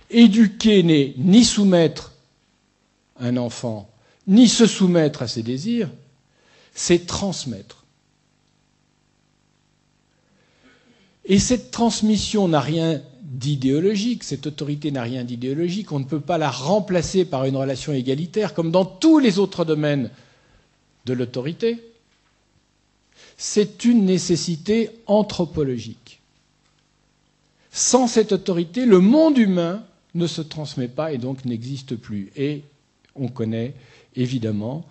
Éduquer n'est ni soumettre un enfant, ni se soumettre à ses désirs, c'est transmettre. Et cette transmission n'a rien d'idéologique, cette autorité n'a rien d'idéologique, on ne peut pas la remplacer par une relation égalitaire, comme dans tous les autres domaines de l'autorité. C'est une nécessité anthropologique. Sans cette autorité, le monde humain ne se transmet pas et donc n'existe plus. Et on connaît évidemment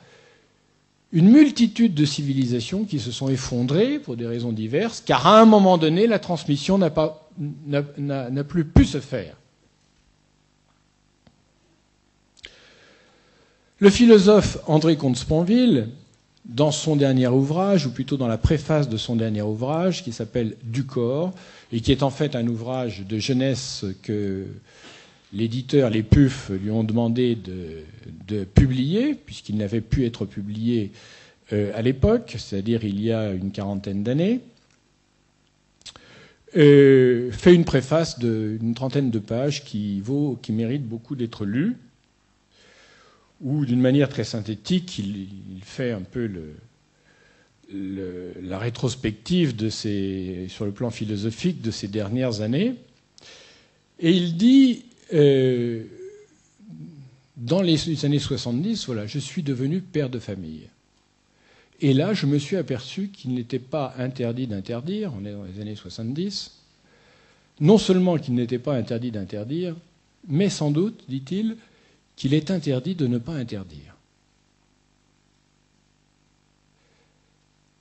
une multitude de civilisations qui se sont effondrées pour des raisons diverses, car à un moment donné, la transmission n'a plus pu se faire. Le philosophe André Comte-Sponville, dans son dernier ouvrage, ou plutôt dans la préface de son dernier ouvrage, qui s'appelle « Du corps », et qui est en fait un ouvrage de jeunesse que l'éditeur, les PUF, lui ont demandé de publier, puisqu'il n'avait pu être publié à l'époque, c'est-à-dire il y a une quarantaine d'années, fait une préface d'une trentaine de pages qui mérite beaucoup d'être lue, où d'une manière très synthétique, il fait un peu la rétrospective sur le plan philosophique de ces dernières années. Et il dit, dans les années 70, voilà, je suis devenu père de famille. Et là, je me suis aperçu qu'il n'était pas interdit d'interdire, on est dans les années 70, non seulement qu'il n'était pas interdit d'interdire, mais sans doute, dit-il, qu'il est interdit de ne pas interdire.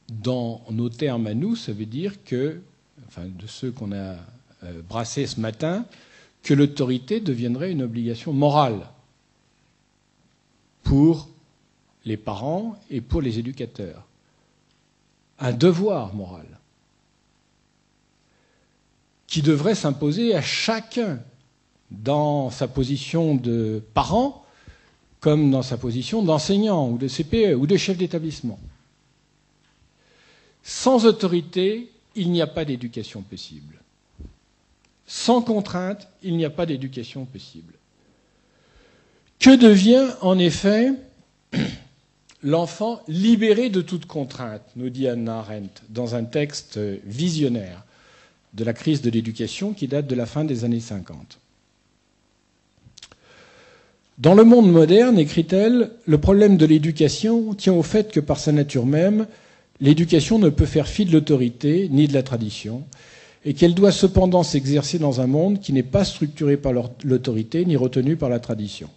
Dans nos termes à nous, ça veut dire que, enfin de ceux qu'on a brassés ce matin, que l'autorité deviendrait une obligation morale pour les parents et pour les éducateurs. Un devoir moral qui devrait s'imposer à chacun dans sa position de parent comme dans sa position d'enseignant ou de CPE ou de chef d'établissement. Sans autorité, il n'y a pas d'éducation possible. Sans contrainte, il n'y a pas d'éducation possible. Que devient en effet l'enfant libéré de toute contrainte, nous dit Hannah Arendt, dans un texte visionnaire de la crise de l'éducation qui date de la fin des années 50. Dans le monde moderne, écrit-elle, le problème de l'éducation tient au fait que par sa nature même, l'éducation ne peut faire fi de l'autorité ni de la tradition, et qu'elle doit cependant s'exercer dans un monde qui n'est pas structuré par l'autorité ni retenu par la tradition.